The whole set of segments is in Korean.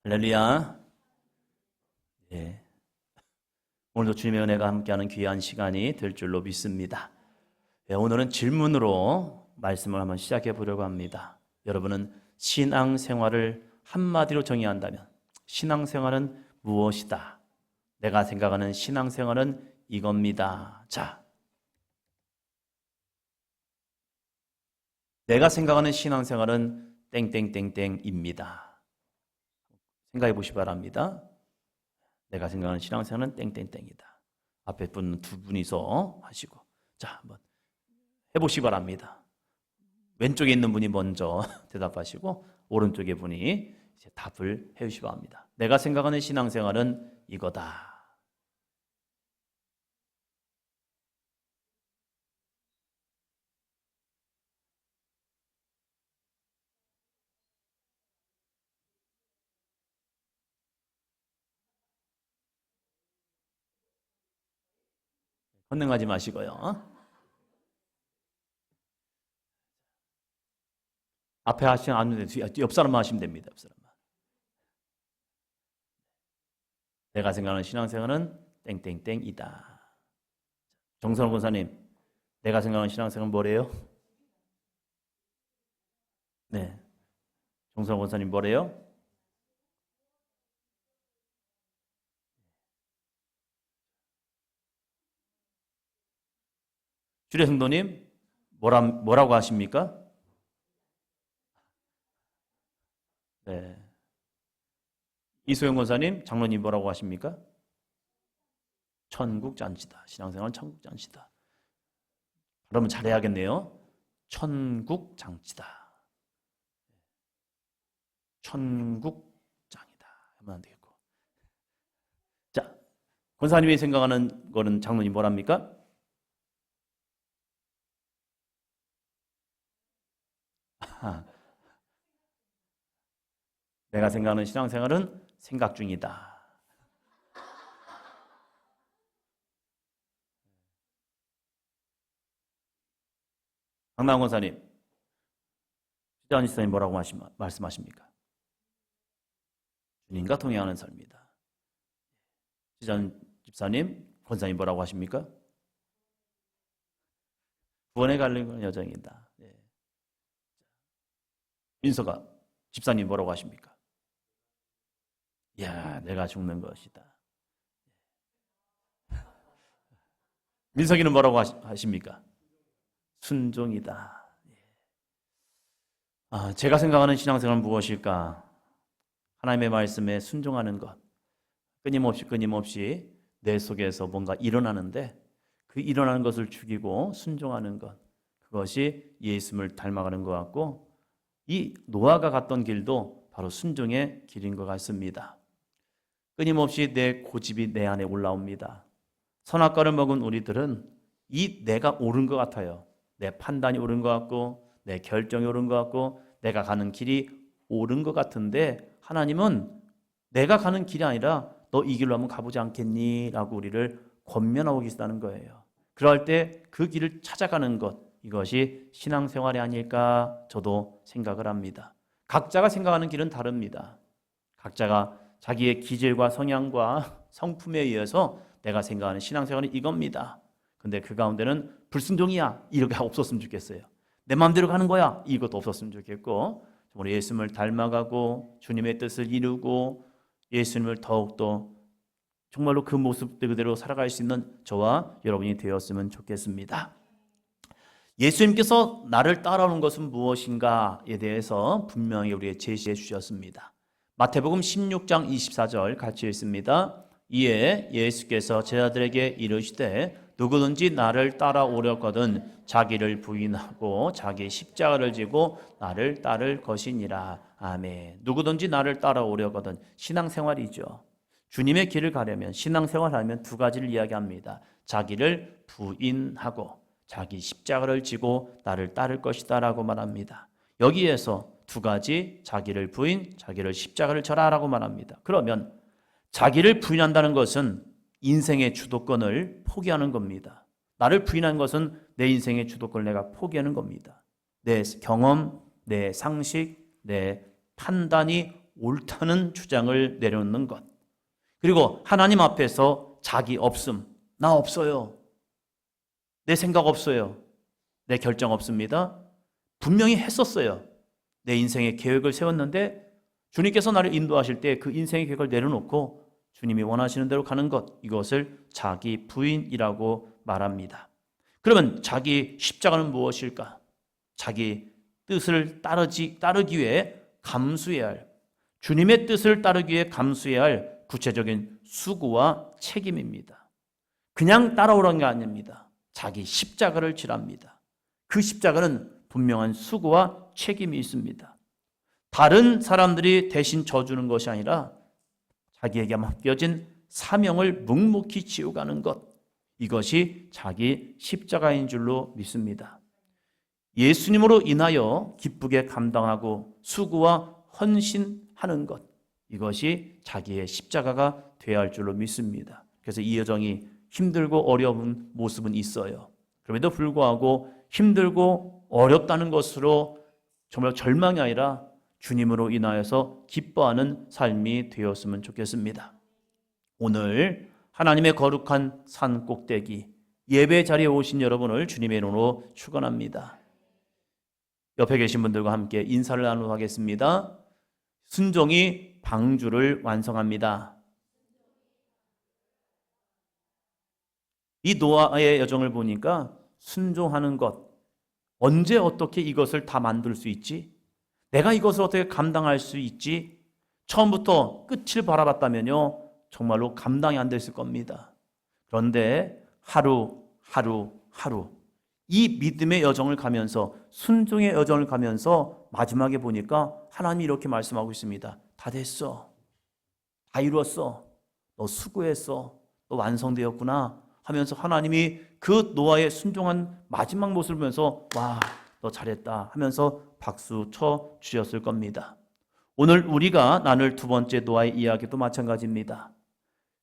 할렐루야. 예. 오늘도 주님의 은혜가 함께하는 귀한 시간이 될 줄로 믿습니다. 예, 오늘은 질문으로 말씀을 한번 시작해 보려고 합니다. 여러분은 신앙생활을 한마디로 정의한다면 신앙생활은 무엇이다? 내가 생각하는 신앙생활은 이겁니다. 자, 내가 생각하는 신앙생활은 땡땡땡땡입니다. 생각해 보시기 바랍니다. 내가 생각하는 신앙생활은 땡땡땡이다. 앞에 분 두 분이서 하시고, 자, 한번 해보시기 바랍니다. 왼쪽에 있는 분이 먼저 대답하시고 오른쪽에 분이 이제 답을 해주시기 바랍니다. 내가 생각하는 신앙생활은 이거다. 혼능하지 마시고요. 앞에 하시면 안 되는데 옆 사람만 하시면 됩니다. 옆 사람만. 내가 생각하는 신앙생활은 땡땡땡이다. 정선호 권사님, 내가 생각하는 신앙생활은 뭐래요? 네. 정선호 권사님 뭐래요? 주례 성도님 뭐라고 하십니까? 네. 이소영 권사님, 장로님 뭐라고 하십니까? 천국잔치다. 신앙생활은 천국잔치다. 그러면 잘해야겠네요. 천국장치다. 천국장이다. 하면 안 되겠고. 자, 권사님이 생각하는 거는 장로님 뭐랍니까? 내가 생각하는 신앙생활은 생각 중이다. 강남 권사님, 시자원 집사님 뭐라고 말씀하십니까? 주님과 동행하는 삶이다. 시자원 집사님, 권사님 뭐라고 하십니까? 구원에 갈리는 여정이다. 네. 민서가 집사님 뭐라고 하십니까? 야, 내가 죽는 것이다. 민석이는 뭐라고 하십니까? 순종이다. 제가 생각하는 신앙생활은 무엇일까? 하나님의 말씀에 순종하는 것. 끊임없이 내 속에서 뭔가 일어나는데 그 일어나는 것을 죽이고 순종하는 것. 그것이 예수님을 닮아가는 것 같고 이 노아가 갔던 길도 바로 순종의 길인 것 같습니다. 끊임없이 내 고집이 내 안에 올라옵니다. 선악과를 먹은 우리들은 이 내가 옳은 것 같아요. 내 판단이 옳은 것 같고 내 결정이 옳은 것 같고 내가 가는 길이 옳은 것 같은데 하나님은 내가 가는 길이 아니라 너 이 길로 한번 가보지 않겠니? 라고 우리를 권면하고 계시다는 거예요. 그럴 때 그 길을 찾아가는 것, 이것이 신앙생활이 아닐까 저도 생각을 합니다. 각자가 생각하는 길은 다릅니다. 각자가 자기의 기질과 성향과 성품에 의해서 내가 생각하는 신앙생활은 이겁니다. 근데 그 가운데는 불순종이야 이렇게 없었으면 좋겠어요. 내 마음대로 가는 거야 이것도 없었으면 좋겠고 우리 예수님을 닮아가고 주님의 뜻을 이루고 예수님을 더욱더 정말로 그 모습 그대로 살아갈 수 있는 저와 여러분이 되었으면 좋겠습니다. 예수님께서 나를 따라오는 것은 무엇인가에 대해서 분명히 우리에게 제시해 주셨습니다. 마태복음 16장 24절 같이 읽습니다. 이에 예수께서 제자들에게 이르시되 누구든지 나를 따라오려거든 자기를 부인하고 자기 십자가를 지고 나를 따를 것이니라. 아멘. 누구든지 나를 따라오려거든 신앙생활이죠. 주님의 길을 가려면 신앙생활하면 두 가지를 이야기합니다. 자기를 부인하고 자기 십자가를 지고 나를 따를 것이다 라고 말합니다. 여기에서 두 가지 자기를 부인, 자기를 십자가를 져라 라고 말합니다. 그러면 자기를 부인한다는 것은 인생의 주도권을 포기하는 겁니다. 나를 부인한 것은 내 인생의 주도권을 내가 포기하는 겁니다. 내 경험, 내 상식, 내 판단이 옳다는 주장을 내려놓는 것. 그리고 하나님 앞에서 자기 없음, 나 없어요. 내 생각 없어요. 내 결정 없습니다. 분명히 했었어요. 내 인생의 계획을 세웠는데 주님께서 나를 인도하실 때 그 인생의 계획을 내려놓고 주님이 원하시는 대로 가는 것, 이것을 자기 부인이라고 말합니다. 그러면 자기 십자가는 무엇일까? 자기 뜻을 따르기 위해 감수해야 할, 주님의 뜻을 따르기 위해 감수해야 할 구체적인 수고와 책임입니다. 그냥 따라오라는 게 아닙니다. 자기 십자가를 지랍니다. 그 십자가는 분명한 수고와 책임이 있습니다. 다른 사람들이 대신 져주는 것이 아니라 자기에게 맡겨진 사명을 묵묵히 지어가는 것, 이것이 자기 십자가인 줄로 믿습니다. 예수님으로 인하여 기쁘게 감당하고 수고와 헌신하는 것, 이것이 자기의 십자가가 되어야 할 줄로 믿습니다. 그래서 이 여정이 힘들고 어려운 모습은 있어요. 그럼에도 불구하고 힘들고 어렵다는 것으로 정말 절망이 아니라 주님으로 인하여서 기뻐하는 삶이 되었으면 좋겠습니다. 오늘 하나님의 거룩한 산 꼭대기 예배 자리에 오신 여러분을 주님의 이름으로 축원합니다. 옆에 계신 분들과 함께 인사를 나누도록 하겠습니다. 순종이 방주를 완성합니다. 이 노아의 여정을 보니까 순종하는 것, 언제 어떻게 이것을 다 만들 수 있지? 내가 이것을 어떻게 감당할 수 있지? 처음부터 끝을 바라봤다면요, 정말로 감당이 안 됐을 겁니다. 그런데 하루 이 믿음의 여정을 가면서, 순종의 여정을 가면서 마지막에 보니까 하나님이 이렇게 말씀하고 있습니다. 다 됐어. 다 이루었어. 너 수고했어. 너 완성되었구나 하면서 하나님이 그 노아의 순종한 마지막 모습을 보면서 와, 너 잘했다 하면서 박수 쳐 주셨을 겁니다. 오늘 우리가 나눌 두 번째 노아의 이야기도 마찬가지입니다.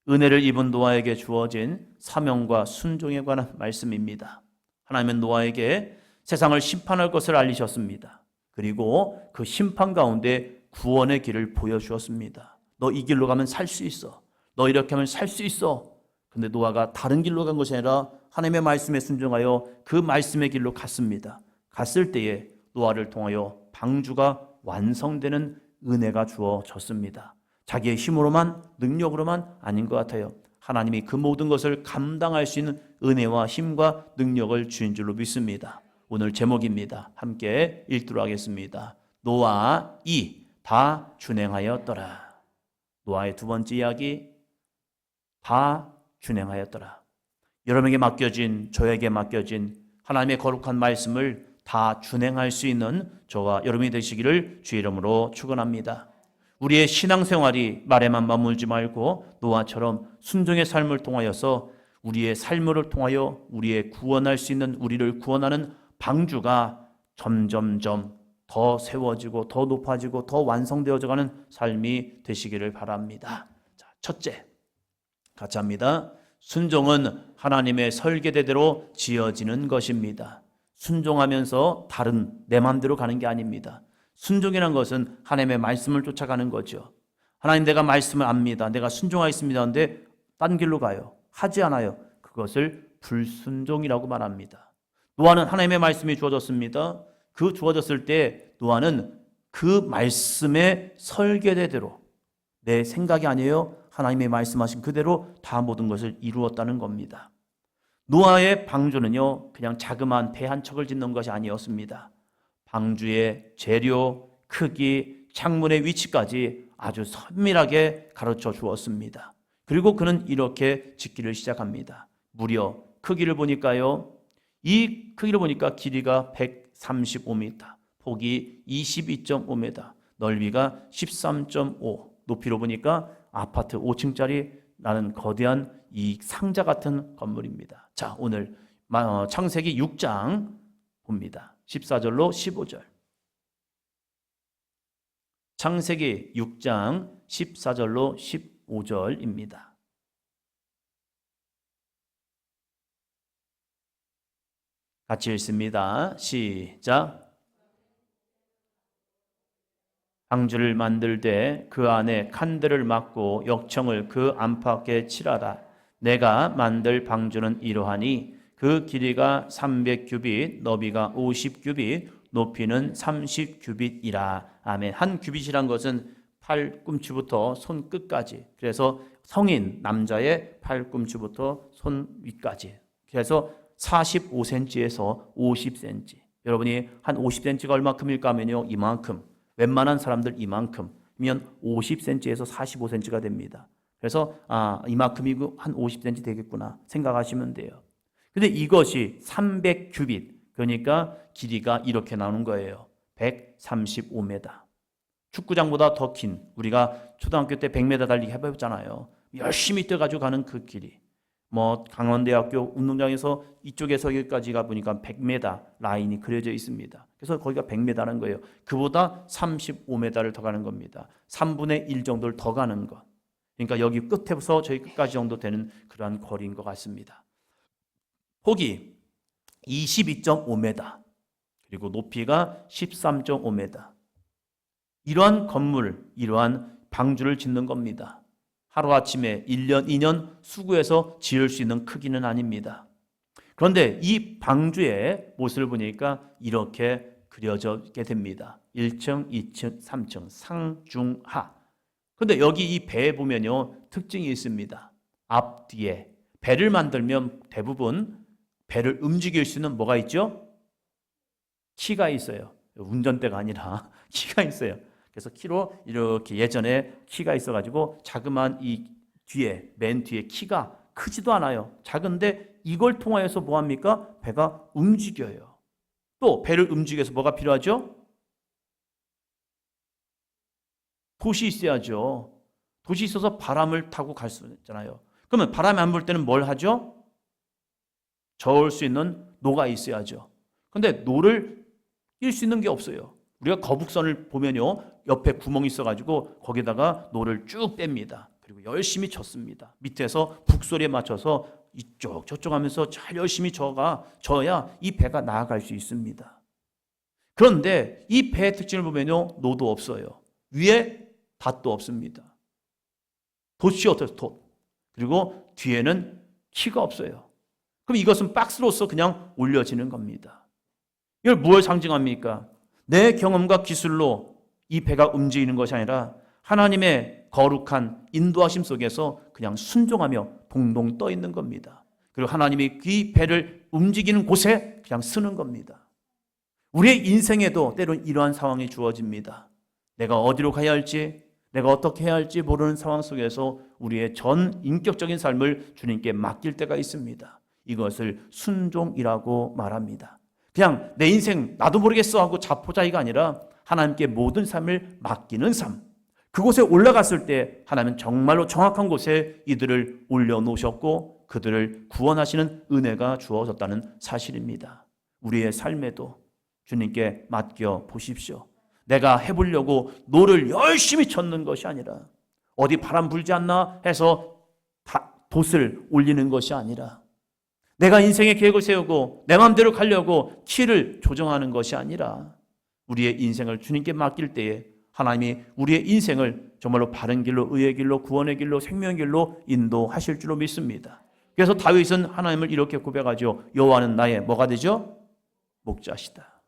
은혜를 입은 노아에게 주어진 사명과 순종에 관한 말씀입니다. 하나님은 노아에게 세상을 심판할 것을 알리셨습니다. 그리고 그 심판 가운데 구원의 길을 보여주었습니다. 너 이 길로 가면 살 수 있어. 너 이렇게 하면 살 수 있어. 근데 노아가 다른 길로 간 것이 아니라 하나님의 말씀에 순종하여 그 말씀의 길로 갔습니다. 갔을 때에 노아를 통하여 방주가 완성되는 은혜가 주어졌습니다. 자기의 힘으로만, 능력으로만 아닌 것 같아요. 하나님이 그 모든 것을 감당할 수 있는 은혜와 힘과 능력을 주신 줄로 믿습니다. 오늘 제목입니다. 함께 읽도록 하겠습니다. 노아 2, 다 준행하였더라. 노아의 두 번째 이야기, 다 준행하였더라. 여러분에게 맡겨진, 저에게 맡겨진 하나님의 거룩한 말씀을 다 준행할 수 있는 저와 여러분이 되시기를 주의 이름으로 축원합니다. 우리의 신앙생활이 말에만 머물지 말고 노아처럼 순종의 삶을 통하여서 우리의 삶을 통하여 우리의 구원할 수 있는, 우리를 구원하는 방주가 점점점 더 세워지고 더 높아지고 더 완성되어져가는 삶이 되시기를 바랍니다. 자, 첫째, 같이 합니다. 순종은 하나님의 설계대로 지어지는 것입니다. 순종하면서 다른 내 마음대로 가는 게 아닙니다. 순종이라는 것은 하나님의 말씀을 쫓아가는 거죠. 하나님, 내가 말씀을 압니다. 내가 순종하겠습니다. 그런데 딴 길로 가요. 하지 않아요. 그것을 불순종이라고 말합니다. 노아는 하나님의 말씀이 주어졌습니다. 그 주어졌을 때 노아는 그 말씀의 설계대로, 내 생각이 아니에요. 하나님의 말씀하신 그대로 다 모든 것을 이루었다는 겁니다. 노아의 방주는요, 그냥 자그마한 배 한 척을 짓는 것이 아니었습니다. 방주의 재료, 크기, 창문의 위치까지 아주 선밀하게 가르쳐 주었습니다. 그리고 그는 이렇게 짓기를 시작합니다. 무려 크기를 보니까요, 이 크기를 보니까 길이가 135m, 폭이 22.5m, 넓이가 13.5, 높이로 보니까 아파트 5층짜리 나는 거대한 이 상자 같은 건물입니다. 자, 오늘 창세기 6장 봅니다. 14절로 15절. 창세기 6장 14절로 15절입니다. 같이 읽습니다. 시작. 방주를 만들되 그 안에 칸들을 막고 역청을 그 안팎에 칠하라. 내가 만들 방주는 이러하니 그 길이가 300규빗, 너비가 50규빗, 높이는 30규빗이라. 아멘. 한 규빗이란 것은 팔꿈치부터 손끝까지. 그래서 성인 남자의 팔꿈치부터 손 위까지. 그래서 45cm에서 50cm. 여러분이 한 50cm가 얼마큼일까 하면요, 이만큼. 웬만한 사람들 이만큼이면 50cm에서 45cm가 됩니다. 그래서 이만큼이고 한 50cm 되겠구나 생각하시면 돼요. 근데 이것이 300규빗, 그러니까 길이가 이렇게 나오는 거예요. 135m. 축구장보다 더 긴, 우리가 초등학교 때 100m 달리기 해봤잖아요. 열심히 뛰어가지고 가는 그 길이. 강원대학교 운동장에서 이쪽에서 여기까지 가보니까 100m 라인이 그려져 있습니다. 그래서 거기가 100m라는 거예요. 그보다 35m를 더 가는 겁니다. 3분의 1 정도를 더 가는 것. 그러니까 여기 끝에서 저희 끝까지 정도 되는 그러한 거리인 것 같습니다. 폭이 22.5m, 그리고 높이가 13.5m. 이러한 건물, 이러한 방주를 짓는 겁니다. 하루아침에 1년, 2년 수고해서 지을 수 있는 크기는 아닙니다. 그런데 이 방주의 모습을 보니까 이렇게 그려지게 됩니다. 1층, 2층, 3층, 상중하. 그런데 여기 이 배에 보면요, 특징이 있습니다. 앞뒤에 배를 만들면 대부분 배를 움직일 수 있는 뭐가 있죠? 키가 있어요. 운전대가 아니라 키가 있어요. 그래서 키로 이렇게 예전에 키가 있어가지고 자그마한 이 뒤에, 맨 뒤에 키가 크지도 않아요. 작은데 이걸 통하여서 뭐합니까? 배가 움직여요. 또 배를 움직이기 위해서 뭐가 필요하죠? 돛이 있어야죠. 돛이 있어서 바람을 타고 갈 수 있잖아요. 그러면 바람이 안 불 때는 뭘 하죠? 저을 수 있는 노가 있어야죠. 근데 노를 낄 수 있는 게 없어요. 우리가 거북선을 보면요, 옆에 구멍이 있어가지고 거기다가 노를 쭉 뺍니다. 그리고 열심히 젓습니다. 밑에서 북소리에 맞춰서 이쪽 저쪽 하면서 잘 열심히 저어야 이 배가 나아갈 수 있습니다. 그런데 이 배의 특징을 보면요, 노도 없어요. 위에 닷도 없습니다. 돛이 어때서 돛. 그리고 뒤에는 키가 없어요. 그럼 이것은 박스로서 그냥 올려지는 겁니다. 이걸 무엇을 상징합니까? 내 경험과 기술로 이 배가 움직이는 것이 아니라 하나님의 거룩한 인도하심 속에서 그냥 순종하며 동동 떠 있는 겁니다. 그리고 하나님이 이 배를 움직이는 곳에 그냥 쓰는 겁니다. 우리의 인생에도 때로는 이러한 상황이 주어집니다. 내가 어디로 가야 할지, 내가 어떻게 해야 할지 모르는 상황 속에서 우리의 전 인격적인 삶을 주님께 맡길 때가 있습니다. 이것을 순종이라고 말합니다. 그냥 내 인생 나도 모르겠어 하고 자포자기가 아니라 하나님께 모든 삶을 맡기는 삶. 그곳에 올라갔을 때 하나님은 정말로 정확한 곳에 이들을 올려놓으셨고 그들을 구원하시는 은혜가 주어졌다는 사실입니다. 우리의 삶에도 주님께 맡겨 보십시오. 내가 해보려고 노를 열심히 젓는 것이 아니라 어디 바람 불지 않나 해서 돛을 올리는 것이 아니라 내가 인생의 계획을 세우고 내 마음대로 가려고 키를 조정하는 것이 아니라 우리의 인생을 주님께 맡길 때에 하나님이 우리의 인생을 정말로 바른 길로, 의의 길로, 구원의 길로, 생명의 길로 인도하실 줄로 믿습니다. 그래서 다윗은 하나님을 이렇게 고백하죠. 여호와는 나의 뭐가 되죠? 목자시다.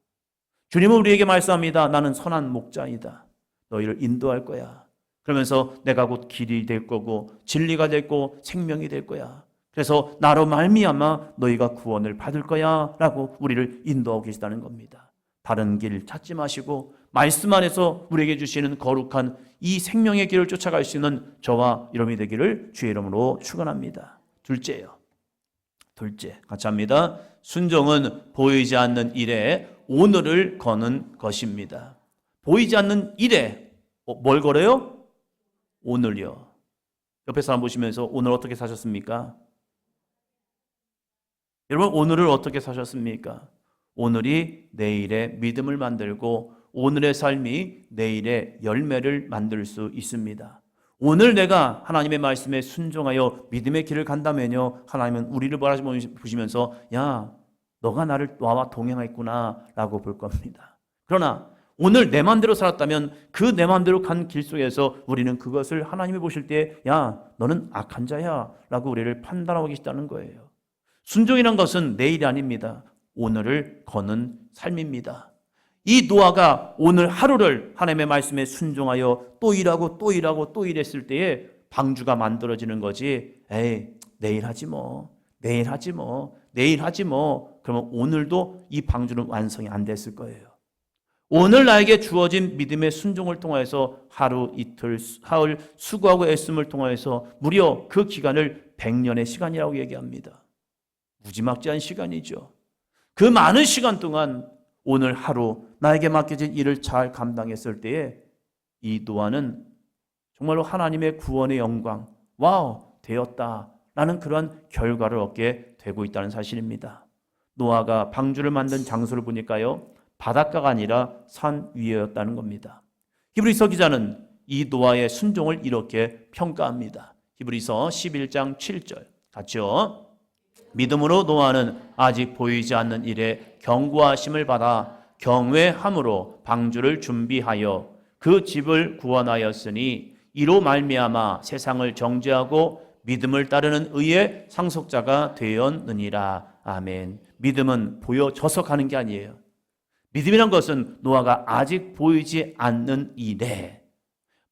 주님은 우리에게 말씀합니다. 나는 선한 목자이다. 너희를 인도할 거야. 그러면서 내가 곧 길이 될 거고 진리가 될 거고 생명이 될 거야. 그래서 나로 말미암아 너희가 구원을 받을 거야 라고 우리를 인도하고 계시다는 겁니다. 다른 길 찾지 마시고 말씀 안에서 우리에게 주시는 거룩한 이 생명의 길을 쫓아갈 수 있는 저와 여러분이 되기를 주의 이름으로 축원합니다. 둘째요. 둘째 같이 합니다. 순종은 보이지 않는 일에 오늘을 거는 것입니다. 보이지 않는 일에 뭘 걸어요? 오늘요. 옆에 사람 보시면서 오늘 어떻게 사셨습니까? 여러분 오늘을 어떻게 사셨습니까? 오늘이 내일의 믿음을 만들고 오늘의 삶이 내일의 열매를 만들 수 있습니다. 오늘 내가 하나님의 말씀에 순종하여 믿음의 길을 간다면요, 하나님은 우리를 보시면서 야, 너가 나와 동행했구나 라고 볼 겁니다. 그러나 오늘 내 마음대로 살았다면 그 내 마음대로 간 길 속에서 우리는 그것을 하나님이 보실 때 야, 너는 악한 자야 라고 우리를 판단하고 계시다는 거예요. 순종이란 것은 내일이 아닙니다. 오늘을 거는 삶입니다. 이 노아가 오늘 하루를 하나님의 말씀에 순종하여 또 일하고 또 일하고 또 일했을 때에 방주가 만들어지는 거지. 에이, 내일 하지 뭐. 내일 하지 뭐. 내일 하지 뭐. 그러면 오늘도 이 방주는 완성이 안 됐을 거예요. 오늘 나에게 주어진 믿음의 순종을 통하여서 하루, 이틀, 사흘 수고하고 애씀을 통하여서 무려 그 기간을 100년의 시간이라고 얘기합니다. 무지막지한 시간이죠. 그 많은 시간 동안 오늘 하루 나에게 맡겨진 일을 잘 감당했을 때에 이 노아는 정말로 하나님의 구원의 영광, 와우, 되었다라는 그런 결과를 얻게 되고 있다는 사실입니다. 노아가 방주를 만든 장소를 보니까요, 바닷가가 아니라 산 위였다는 겁니다. 히브리서 기자는 이 노아의 순종을 이렇게 평가합니다. 히브리서 11장 7절 같이요. 믿음으로 노아는 아직 보이지 않는 일에 경고하심을 받아 경외함으로 방주를 준비하여 그 집을 구원하였으니 이로 말미암아 세상을 정죄하고 믿음을 따르는 의의 상속자가 되었느니라. 아멘. 믿음은 보여져서 가는 게 아니에요. 믿음이란 것은 노아가 아직 보이지 않는 일에,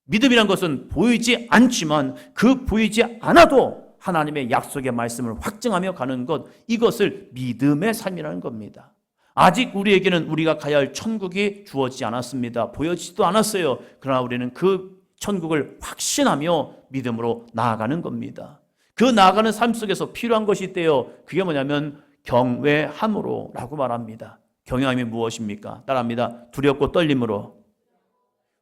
믿음이란 것은 보이지 않지만 그 보이지 않아도 하나님의 약속의 말씀을 확증하며 가는 것, 이것을 믿음의 삶이라는 겁니다. 아직 우리에게는 우리가 가야 할 천국이 주어지지 않았습니다. 보여지지도 않았어요. 그러나 우리는 그 천국을 확신하며 믿음으로 나아가는 겁니다. 그 나아가는 삶 속에서 필요한 것이 있대요. 그게 뭐냐면 경외함으로 라고 말합니다. 경외함이 무엇입니까? 따라합니다. 두렵고 떨림으로.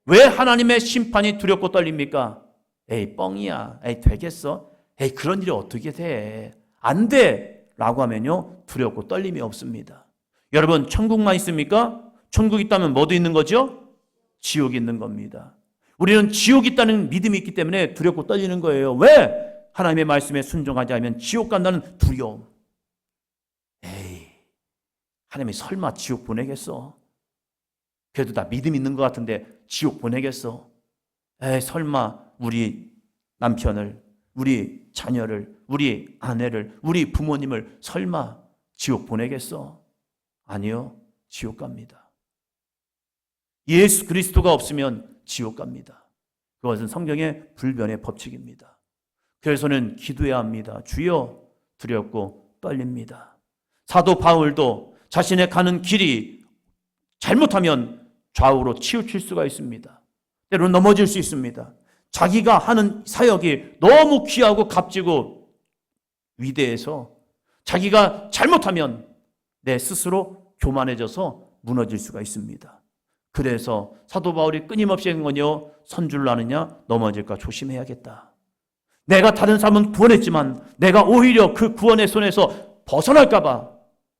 왜 하나님의 심판이 두렵고 떨립니까? 에이, 뻥이야. 에이, 되겠어? 에이, 그런 일이 어떻게 돼? 안 돼! 라고 하면요, 두렵고 떨림이 없습니다. 여러분, 천국만 있습니까? 천국 있다면 뭐도 있는 거죠? 지옥이 있는 겁니다. 우리는 지옥이 있다는 믿음이 있기 때문에 두렵고 떨리는 거예요. 왜? 하나님의 말씀에 순종하지 않으면 지옥 간다는 두려움. 에이, 하나님이 설마 지옥 보내겠어? 그래도 나 믿음 있는 것 같은데 지옥 보내겠어? 에이, 설마 우리 남편을, 우리 자녀를, 우리 아내를, 우리 부모님을 설마 지옥 보내겠어? 아니요, 지옥 갑니다. 예수 그리스도가 없으면 지옥 갑니다. 그것은 성경의 불변의 법칙입니다. 그래서는 기도해야 합니다. 주여, 두렵고 떨립니다. 사도 바울도 자신의 가는 길이 잘못하면 좌우로 치우칠 수가 있습니다. 때로는 넘어질 수 있습니다. 자기가 하는 사역이 너무 귀하고 값지고 위대해서 자기가 잘못하면 내 스스로 교만해져서 무너질 수가 있습니다. 그래서 사도 바울이 끊임없이 한 건요, 선줄을 아느냐? 넘어질까 조심해야겠다. 내가 다른 사람은 구원했지만 내가 오히려 그 구원의 손에서 벗어날까 봐,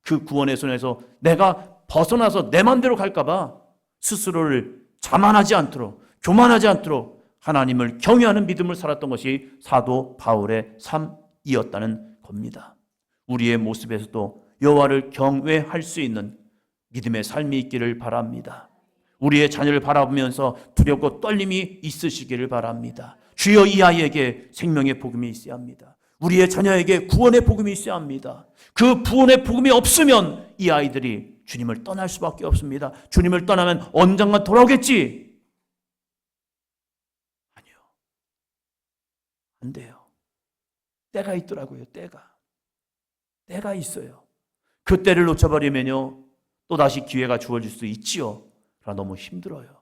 그 구원의 손에서 내가 벗어나서 내 마음대로 갈까 봐 스스로를 자만하지 않도록, 교만하지 않도록 하나님을 경외하는 믿음을 살았던 것이 사도 바울의 삶이었다는 겁니다. 우리의 모습에서도 여호와를 경외할 수 있는 믿음의 삶이 있기를 바랍니다. 우리의 자녀를 바라보면서 두렵고 떨림이 있으시기를 바랍니다. 주여, 이 아이에게 생명의 복음이 있어야 합니다. 우리의 자녀에게 구원의 복음이 있어야 합니다. 그 구원의 복음이 없으면 이 아이들이 주님을 떠날 수밖에 없습니다. 주님을 떠나면 언젠가 돌아오겠지? 아니요, 안 돼요. 때가 있더라고요. 때가 있어요. 그 때를 놓쳐버리면요, 또다시 기회가 주어질 수 있지요. 그러나 너무 힘들어요.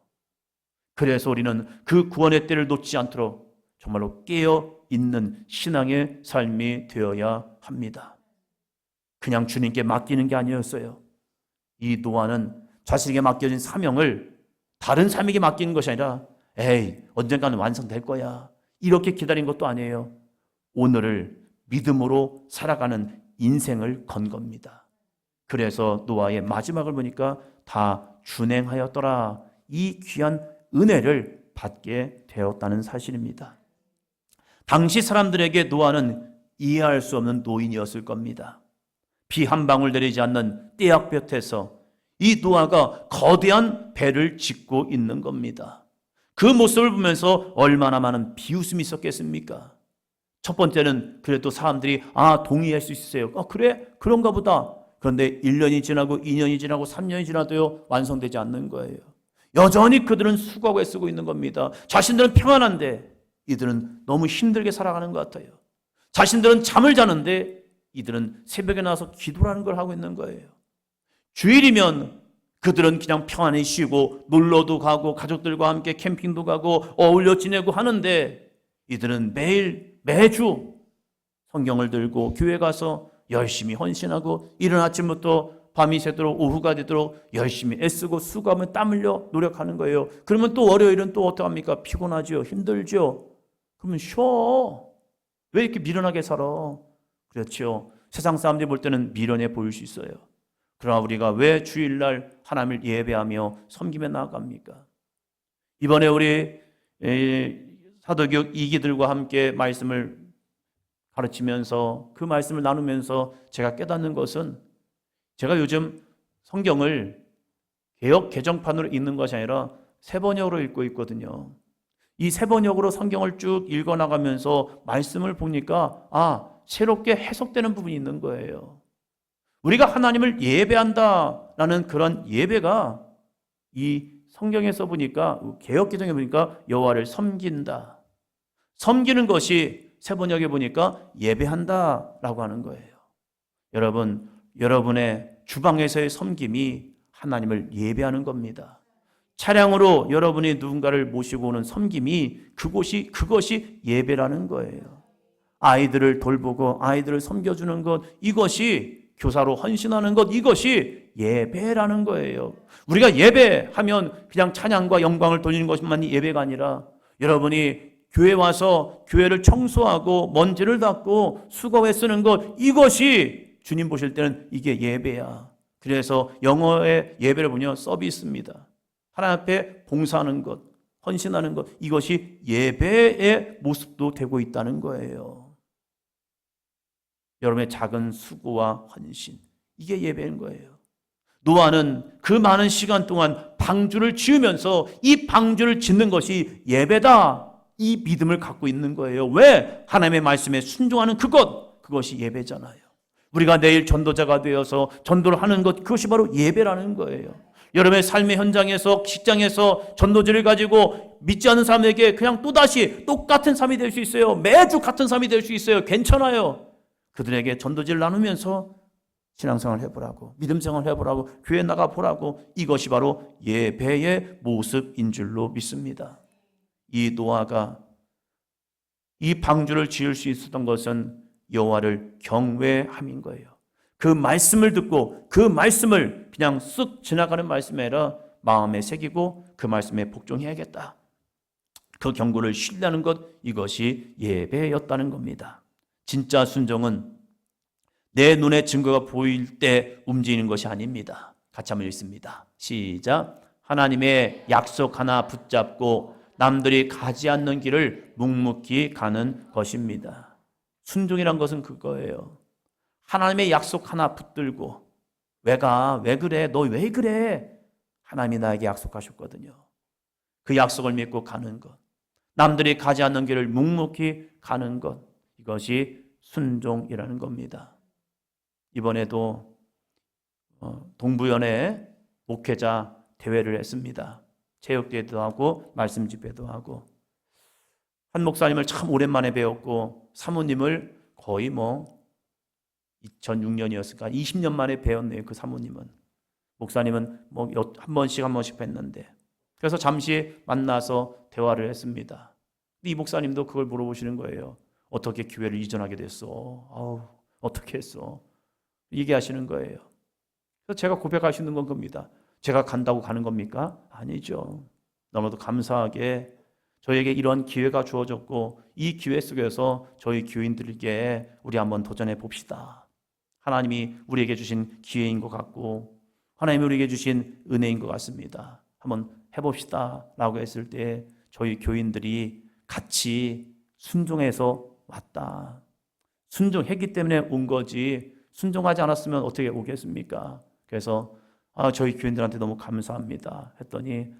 그래서 우리는 그 구원의 때를 놓치지 않도록 정말로 깨어있는 신앙의 삶이 되어야 합니다. 그냥 주님께 맡기는 게 아니었어요. 이 노아는 자신에게 맡겨진 사명을 다른 사람에게 맡기는 것이 아니라 에이, 언젠가는 완성될 거야, 이렇게 기다린 것도 아니에요. 오늘을 믿음으로 살아가는 인생을 건 겁니다. 그래서 노아의 마지막을 보니까 다 준행하였더라. 이 귀한 은혜를 받게 되었다는 사실입니다. 당시 사람들에게 노아는 이해할 수 없는 노인이었을 겁니다. 비 한 방울 내리지 않는 떼약볕에서 이 노아가 거대한 배를 짓고 있는 겁니다. 그 모습을 보면서 얼마나 많은 비웃음이 있었겠습니까? 첫 번째는 그래도 사람들이 동의할 수 있어요. 그래? 그런가 보다. 그런데 1년이 지나고 2년이 지나고 3년이 지나도요 완성되지 않는 거예요. 여전히 그들은 수고하고 애쓰고 있는 겁니다. 자신들은 평안한데 이들은 너무 힘들게 살아가는 것 같아요. 자신들은 잠을 자는데 이들은 새벽에 나와서 기도하는 걸 하고 있는 거예요. 주일이면 그들은 그냥 평안히 쉬고 놀러도 가고 가족들과 함께 캠핑도 가고 어울려 지내고 하는데 이들은 매주 성경을 들고 교회 가서 열심히 헌신하고 이른 아침부터 밤이 새도록 오후가 되도록 열심히 애쓰고 수고하며 땀 흘려 노력하는 거예요. 그러면 또 월요일은 또 어떡합니까? 피곤하죠. 힘들죠. 그러면 쉬어. 왜 이렇게 미련하게 살아? 그렇죠. 세상 사람들이 볼 때는 미련해 보일 수 있어요. 그러나 우리가 왜 주일날 하나님을 예배하며 섬기며 나아갑니까? 이번에 우리 사도교육 2기들과 함께 말씀을 가르치면서 그 말씀을 나누면서 제가 깨닫는 것은 제가 요즘 성경을 개역 개정판으로 읽는 것이 아니라 세번역으로 읽고 있거든요. 이 세번역으로 성경을 쭉 읽어나가면서 말씀을 보니까 새롭게 해석되는 부분이 있는 거예요. 우리가 하나님을 예배한다라는 그런 예배가 이 성경에서 보니까 개역 개정에 보니까 여호와를 섬긴다. 섬기는 것이 세번역에 보니까 예배한다라고 하는 거예요. 여러분, 여러분의 주방에서의 섬김이 하나님을 예배하는 겁니다. 차량으로 여러분이 누군가를 모시고 오는 섬김이 그것이 예배라는 거예요. 아이들을 돌보고 아이들을 섬겨주는 것, 이것이 교사로 헌신하는 것, 이것이 예배라는 거예요. 우리가 예배하면 그냥 찬양과 영광을 돌리는 것만이 예배가 아니라 여러분이 교회 와서 교회를 청소하고 먼지를 닦고 수고해 쓰는 것, 이것이 주님 보실 때는 이게 예배야. 그래서 영어의 예배를 보면 서비스입니다. 하나님 앞에 봉사하는 것, 헌신하는 것, 이것이 예배의 모습도 되고 있다는 거예요. 여러분의 작은 수고와 헌신, 이게 예배인 거예요. 노아는 그 많은 시간 동안 방주를 지으면서 이 방주를 짓는 것이 예배다, 이 믿음을 갖고 있는 거예요. 왜? 하나님의 말씀에 순종하는 그것이 예배잖아요. 우리가 내일 전도자가 되어서 전도를 하는 것, 그것이 바로 예배라는 거예요. 여러분의 삶의 현장에서, 직장에서 전도지를 가지고 믿지 않는 사람에게 그냥 또다시 똑같은 삶이 될 수 있어요. 매주 같은 삶이 될 수 있어요. 괜찮아요. 그들에게 전도지를 나누면서 신앙생활을 해보라고, 믿음생활을 해보라고, 교회 나가보라고, 이것이 바로 예배의 모습인 줄로 믿습니다. 이 노아가 이 방주를 지을 수 있었던 것은 여호와를 경외함인 거예요. 그 말씀을 듣고 그 말씀을 그냥 쓱 지나가는 말씀이 아니라 마음에 새기고 그 말씀에 복종해야겠다. 그 경고를 신뢰하는 것, 이것이 예배였다는 겁니다. 진짜 순종은 내 눈에 증거가 보일 때 움직이는 것이 아닙니다. 같이 한번 읽습니다. 시작. 하나님의 약속 하나 붙잡고 남들이 가지 않는 길을 묵묵히 가는 것입니다. 순종이란 것은 그거예요. 하나님의 약속 하나 붙들고 왜 그래? 너 왜 그래? 하나님이 나에게 약속하셨거든요. 그 약속을 믿고 가는 것, 남들이 가지 않는 길을 묵묵히 가는 것, 이것이 순종이라는 겁니다. 이번에도 동부연회 목회자 대회를 했습니다. 체육대회도 하고 말씀 집회도 하고, 한 목사님을 참 오랜만에 배웠고 사모님을 거의 2006년이었을까 20년 만에 배웠네요. 그 사모님은. 목사님은 한 번씩 뵀는데, 그래서 잠시 만나서 대화를 했습니다. 이 목사님도 그걸 물어보시는 거예요. 어떻게 교회를 이전하게 됐어? 어떻게 했어? 얘기하시는 거예요. 그래서 제가 고백하시는 건 겁니다. 제가 간다고 가는 겁니까? 아니죠. 너무도 감사하게 저에게 이런 기회가 주어졌고, 이 기회 속에서 저희 교인들에게 우리 한번 도전해 봅시다. 하나님이 우리에게 주신 기회인 것 같고 하나님이 우리에게 주신 은혜인 것 같습니다. 한번 해봅시다 라고 했을 때 저희 교인들이 같이 순종해서 왔다. 순종했기 때문에 온 거지, 순종하지 않았으면 어떻게 오겠습니까? 그래서 저희 교인들한테 너무 감사합니다 했더니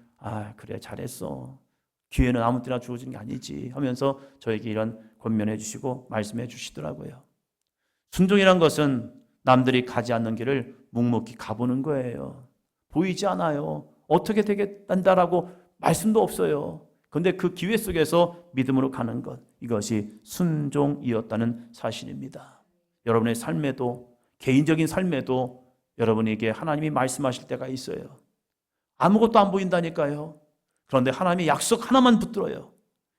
그래 잘했어. 기회는 아무 때나 주어지는 게 아니지 하면서 저에게 이런 권면해 주시고 말씀해 주시더라고요. 순종이란 것은 남들이 가지 않는 길을 묵묵히 가보는 거예요. 보이지 않아요. 어떻게 되겠단다라고 말씀도 없어요. 그런데 그 기회 속에서 믿음으로 가는 것, 이것이 순종이었다는 사실입니다. 여러분의 삶에도, 개인적인 삶에도 여러분에게 하나님이 말씀하실 때가 있어요. 아무것도 안 보인다니까요. 그런데 하나님의 약속 하나만 붙들어요.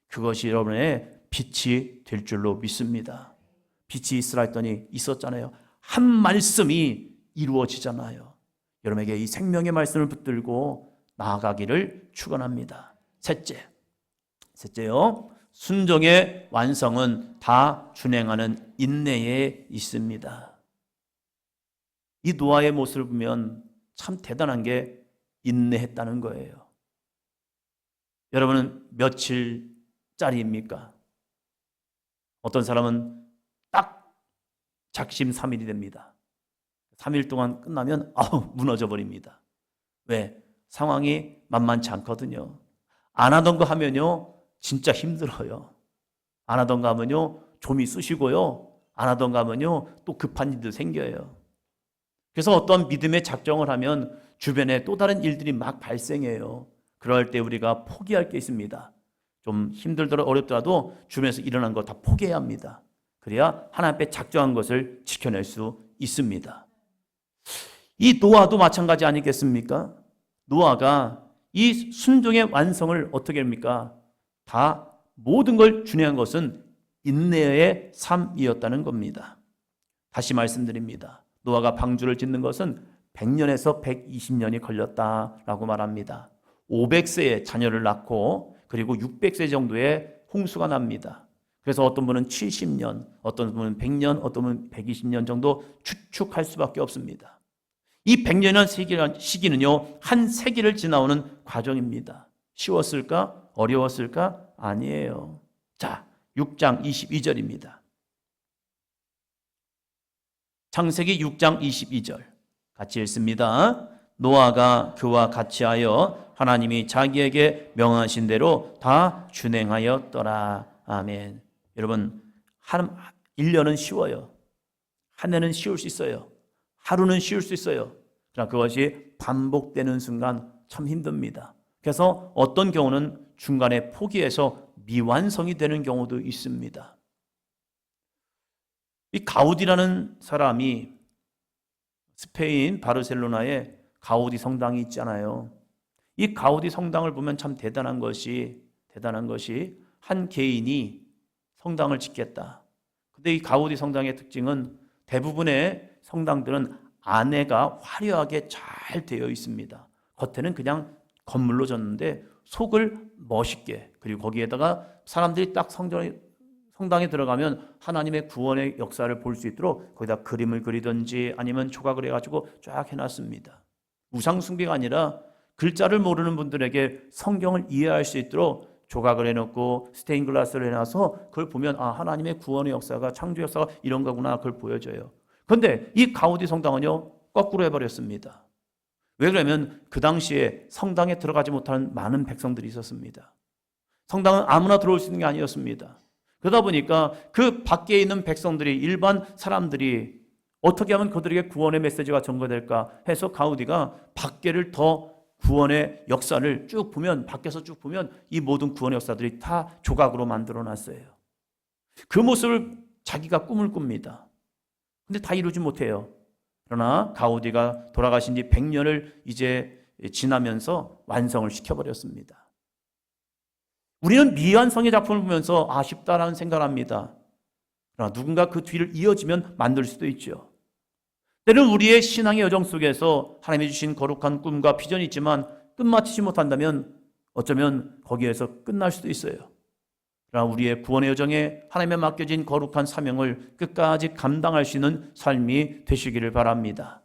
그것이 여러분의 빛이 될 줄로 믿습니다. 빛이 있으라 했더니 있었잖아요. 한 말씀이 이루어지잖아요. 여러분에게 이 생명의 말씀을 붙들고 나아가기를 축원합니다. 셋째요. 순종의 완성은 다 준행하는 인내에 있습니다. 이 노아의 모습을 보면 참 대단한 게 인내했다는 거예요. 여러분은 며칠짜리입니까? 어떤 사람은 딱 작심삼일이 됩니다. 3일 동안 끝나면 무너져 버립니다. 왜? 상황이 만만치 않거든요. 안 하던 거 하면요 진짜 힘들어요. 안 하던 거 하면요 좀이 쑤시고요. 안 하던 거 하면요 또 급한 일도 생겨요. 그래서 어떤 믿음의 작정을 하면 주변에 또 다른 일들이 막 발생해요. 그럴 때 우리가 포기할 게 있습니다. 좀 힘들더라도 어렵더라도 주변에서 일어난 거 다 포기해야 합니다. 그래야 하나님 앞에 작정한 것을 지켜낼 수 있습니다. 이 노아도 마찬가지 아니겠습니까? 노아가 이 순종의 완성을 어떻게 합니까? 다 모든 걸 준행한 것은 인내의 삶이었다는 겁니다. 다시 말씀드립니다. 노아가 방주를 짓는 것은 100년에서 120년이 걸렸다라고 말합니다. 500세에 자녀를 낳고 그리고 600세 정도의 홍수가 납니다. 그래서 어떤 분은 70년, 어떤 분은 100년, 어떤 분은 120년 정도 추측할 수밖에 없습니다. 이 100년이라는 시기는요, 한 세기를 지나오는 과정입니다. 쉬웠을까? 어려웠을까? 아니에요. 자, 6장 22절입니다. 창세기 6장 22절 같이 읽습니다. 노아가 그와 같이 하여 하나님이 자기에게 명하신 대로 다 준행하였더라. 아멘. 여러분, 1년은 쉬워요. 한 해는 쉬울 수 있어요. 하루는 쉬울 수 있어요. 그러나 그것이 반복되는 순간 참 힘듭니다. 그래서 어떤 경우는 중간에 포기해서 미완성이 되는 경우도 있습니다. 이 가우디라는 사람이 스페인 바르셀로나에 가우디 성당이 있잖아요. 이 가우디 성당을 보면 참 대단한 것이 한 개인이 성당을 짓겠다. 근데 이 가우디 성당의 특징은 대부분의 성당들은 안에가 화려하게 잘 되어 있습니다. 겉에는 그냥 건물로 졌는데 속을 멋있게, 그리고 거기에다가 사람들이 딱 성당에 들어가면 하나님의 구원의 역사를 볼 수 있도록 거기다 그림을 그리든지 아니면 조각을 해가지고 쫙 해놨습니다. 우상숭배가 아니라 글자를 모르는 분들에게 성경을 이해할 수 있도록 조각을 해놓고 스테인글라스를 해놔서 그걸 보면 하나님의 구원의 역사가, 창조 역사가 이런 거구나, 그걸 보여줘요. 그런데 이 가우디 성당은요 거꾸로 해버렸습니다. 왜 그러냐면 그 당시에 성당에 들어가지 못하는 많은 백성들이 있었습니다. 성당은 아무나 들어올 수 있는 게 아니었습니다. 그러다 보니까 그 밖에 있는 백성들이, 일반 사람들이 어떻게 하면 그들에게 구원의 메시지가 전가될까 해서 가우디가 밖에를 더 구원의 역사를 쭉 보면, 밖에서 쭉 보면 이 모든 구원의 역사들이 다 조각으로 만들어 놨어요. 그 모습을 자기가 꿈을 꿉니다. 근데 다 이루지 못해요. 그러나 가우디가 돌아가신 지 100년을 이제 지나면서 완성을 시켜버렸습니다. 우리는 미완성의 작품을 보면서 아쉽다라는 생각을 합니다. 그러나 누군가 그 뒤를 이어지면 만들 수도 있죠. 때로는 우리의 신앙의 여정 속에서 하나님이 주신 거룩한 꿈과 비전이 있지만 끝마치지 못한다면 어쩌면 거기에서 끝날 수도 있어요. 그러나 우리의 구원의 여정에 하나님에 맡겨진 거룩한 사명을 끝까지 감당할 수 있는 삶이 되시기를 바랍니다.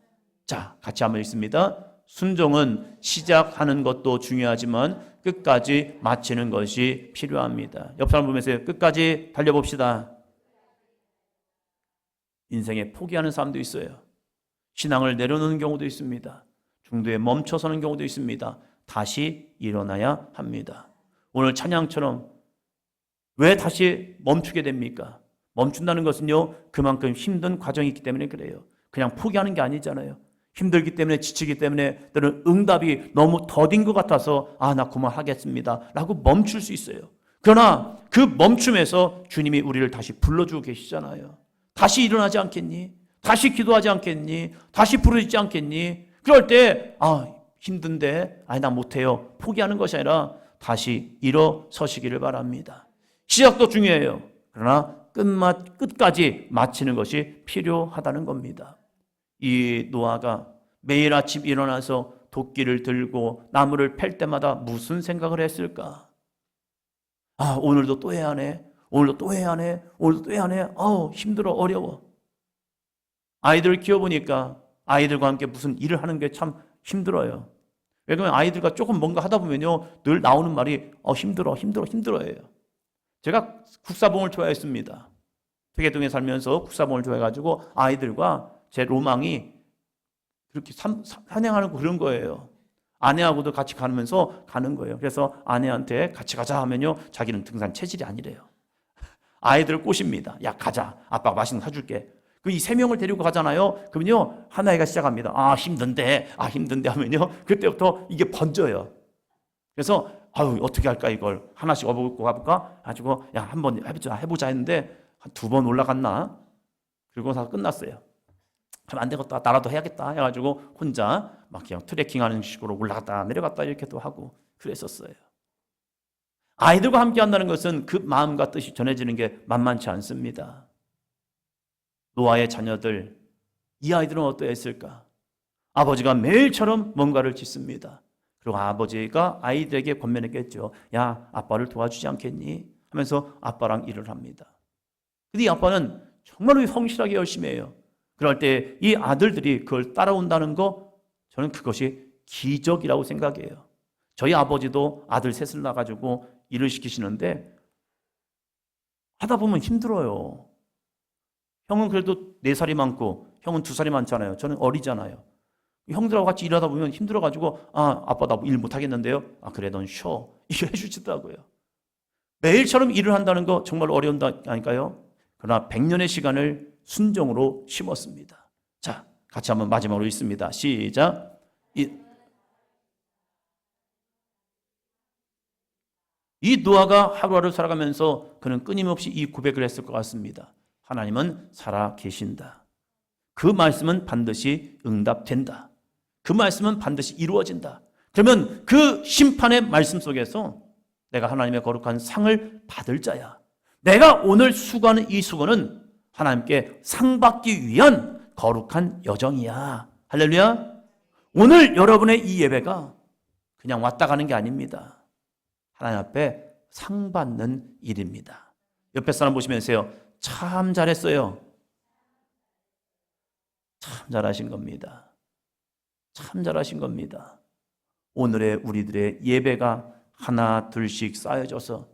자, 같이 한번 읽습니다. 순종은 시작하는 것도 중요하지만 끝까지 마치는 것이 필요합니다. 옆 사람 보면서 끝까지 달려봅시다. 인생에 포기하는 사람도 있어요. 신앙을 내려놓는 경우도 있습니다. 중도에 멈춰서는 경우도 있습니다. 다시 일어나야 합니다. 오늘 찬양처럼 왜 다시 멈추게 됩니까? 멈춘다는 것은요, 그만큼 힘든 과정이 있기 때문에 그래요. 그냥 포기하는 게 아니잖아요. 힘들기 때문에, 지치기 때문에, 때로는 응답이 너무 더딘 것 같아서 나 그만하겠습니다 라고 멈출 수 있어요. 그러나 그 멈춤에서 주님이 우리를 다시 불러주고 계시잖아요. 다시 일어나지 않겠니? 다시 기도하지 않겠니? 다시 부르짖지 않겠니? 그럴 때 힘든데 나 못해요 포기하는 것이 아니라 다시 일어서시기를 바랍니다. 시작도 중요해요. 그러나 끝까지 마치는 것이 필요하다는 겁니다. 이 노아가 매일 아침 일어나서 도끼를 들고 나무를 팰 때마다 무슨 생각을 했을까? 오늘도 또 해야 하네. 오늘도 또 해야 하네. 오늘도 또 해야 하네. 힘들어, 어려워. 아이들을 키워보니까 아이들과 함께 무슨 일을 하는 게 참 힘들어요. 왜냐하면 아이들과 조금 뭔가 하다 보면요, 늘 나오는 말이 힘들어예요. 제가 국사봉을 좋아했습니다. 퇴계동에 살면서 국사봉을 좋아해가지고 아이들과 제 로망이 그렇게 산행하는 그런 거예요. 아내하고도 같이 가면서 가는 거예요. 그래서 아내한테 같이 가자 하면요, 자기는 등산 체질이 아니래요. 아이들을 꼬십니다. 야, 가자. 아빠가 맛있는 거 사줄게. 이 세 명을 데리고 가잖아요. 그러면요, 하나이가 시작합니다. 힘든데 하면요, 그때부터 이게 번져요. 그래서 어떻게 할까 이걸 하나씩 업고 가볼까? 가지고 한번 해보자 했는데 한 2번 올라갔나? 그리고 다 끝났어요. 그럼 안 되겠다, 나라도 해야겠다 해가지고 혼자 막 그냥 트레킹하는 식으로 올라갔다 내려갔다 이렇게도 하고 그랬었어요. 아이들과 함께 한다는 것은 그 마음과 뜻이 전해지는 게 만만치 않습니다. 노아의 자녀들, 이 아이들은 어떠했을까? 아버지가 매일처럼 뭔가를 짓습니다. 그리고 아버지가 아이들에게 권면했겠죠. 야, 아빠를 도와주지 않겠니? 하면서 아빠랑 일을 합니다. 근데 이 아빠는 정말로 성실하게 열심히 해요. 그럴 때 이 아들들이 그걸 따라온다는 거, 저는 그것이 기적이라고 생각해요. 저희 아버지도 아들 셋을 낳아가지고 일을 시키시는데 하다 보면 힘들어요. 형은 그래도 4살이 많고 형은 2살이 많잖아요. 저는 어리잖아요. 형들하고 같이 일하다 보면 힘들어가지고 아빠 나 일 못하겠는데요. 그래 넌 쉬어. 이게 해주시더라고요. 매일처럼 일을 한다는 거 정말 어려운다니까요. 그러나 100년의 시간을 순종으로 심었습니다. 자, 같이 한번 마지막으로 읽습니다. 시작. 이 노아가 하루하루 살아가면서 그는 끊임없이 이 고백을 했을 것 같습니다. 하나님은 살아 계신다. 그 말씀은 반드시 응답된다. 그 말씀은 반드시 이루어진다. 그러면 그 심판의 말씀 속에서 내가 하나님의 거룩한 상을 받을 자야. 내가 오늘 수고하는 이 수고는 하나님께 상 받기 위한 거룩한 여정이야. 할렐루야. 오늘 여러분의 이 예배가 그냥 왔다 가는 게 아닙니다. 하나님 앞에 상 받는 일입니다. 옆에 사람 보시면서요, 참 잘했어요. 참 잘하신 겁니다. 참 잘하신 겁니다. 오늘의 우리들의 예배가 하나 둘씩 쌓여져서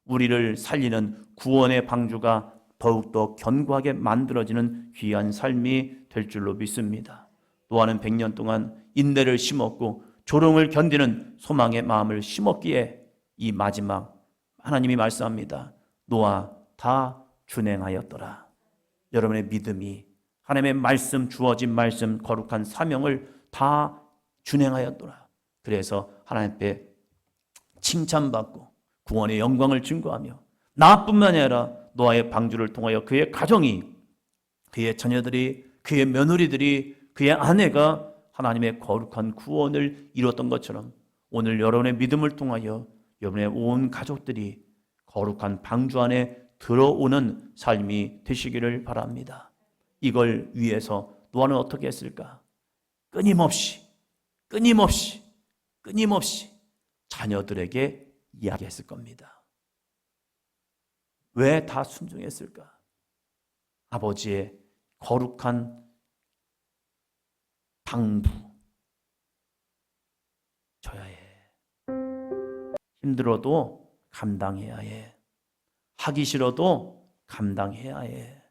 우리를 살리는 구원의 방주가 더욱더 견고하게 만들어지는 귀한 삶이 될 줄로 믿습니다. 노아는 100년 동안 인내를 심었고 조롱을 견디는 소망의 마음을 심었기에 이 마지막 하나님이 말씀합니다. 노아 다 준행하였더라. 여러분의 믿음이 하나님의 말씀, 주어진 말씀, 거룩한 사명을 다 준행하였더라. 그래서 하나님 앞에 칭찬받고 구원의 영광을 증거하며 나뿐만 아니라 노아의 방주를 통하여 그의 가정이, 그의 자녀들이, 그의 며느리들이, 그의 아내가 하나님의 거룩한 구원을 이뤘던 것처럼 오늘 여러분의 믿음을 통하여 여러분의 온 가족들이 거룩한 방주 안에 들어오는 삶이 되시기를 바랍니다. 이걸 위해서 노아는 어떻게 했을까? 끊임없이 자녀들에게 이야기했을 겁니다. 왜 다 순종했을까? 아버지의 거룩한 당부 져야 해. 힘들어도 감당해야 해. 하기 싫어도 감당해야 해.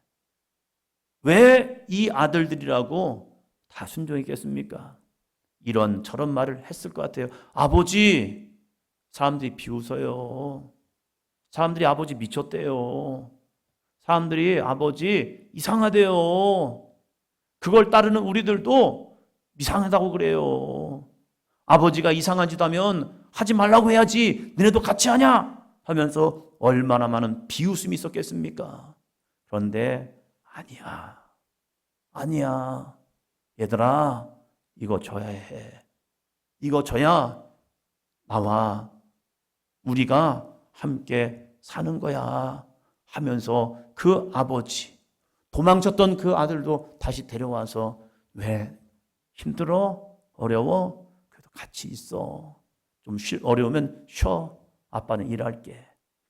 왜 이 아들들이라고 다 순종했겠습니까? 이런 저런 말을 했을 것 같아요. 아버지, 사람들이 비웃어요. 사람들이 아버지 미쳤대요. 사람들이 아버지 이상하대요. 그걸 따르는 우리들도 이상하다고 그래요. 아버지가 이상하지도 하면 하지 말라고 해야지. 너네도 같이 하냐? 하면서 얼마나 많은 비웃음이 있었겠습니까? 그런데 아니야. 아니야. 얘들아, 이거 줘야 해. 이거 줘야 나와 우리가 함께 사는 거야 하면서 그 아버지, 도망쳤던 그 아들도 다시 데려와서 왜 힘들어? 어려워? 그래도 같이 있어. 좀 어려우면 쉬어. 아빠는 일할게.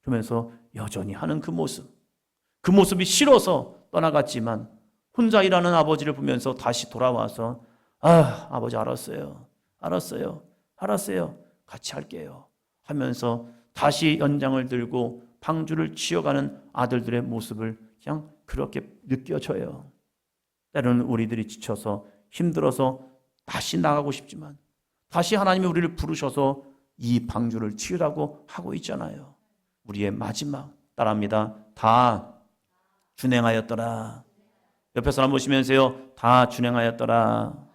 그러면서 여전히 하는 그 모습이 싫어서 떠나갔지만 혼자 일하는 아버지를 보면서 다시 돌아와서 아버지 알았어요. 같이 할게요. 하면서 다시 연장을 들고 방주를 치어가는 아들들의 모습을 그냥 그렇게 느껴져요. 때로는 우리들이 지쳐서 힘들어서 다시 나가고 싶지만 다시 하나님이 우리를 부르셔서 이 방주를 치우라고 하고 있잖아요. 우리의 마지막 따라합니다. 다 준행하였더라. 옆에 사람 보시면서요. 다 준행하였더라.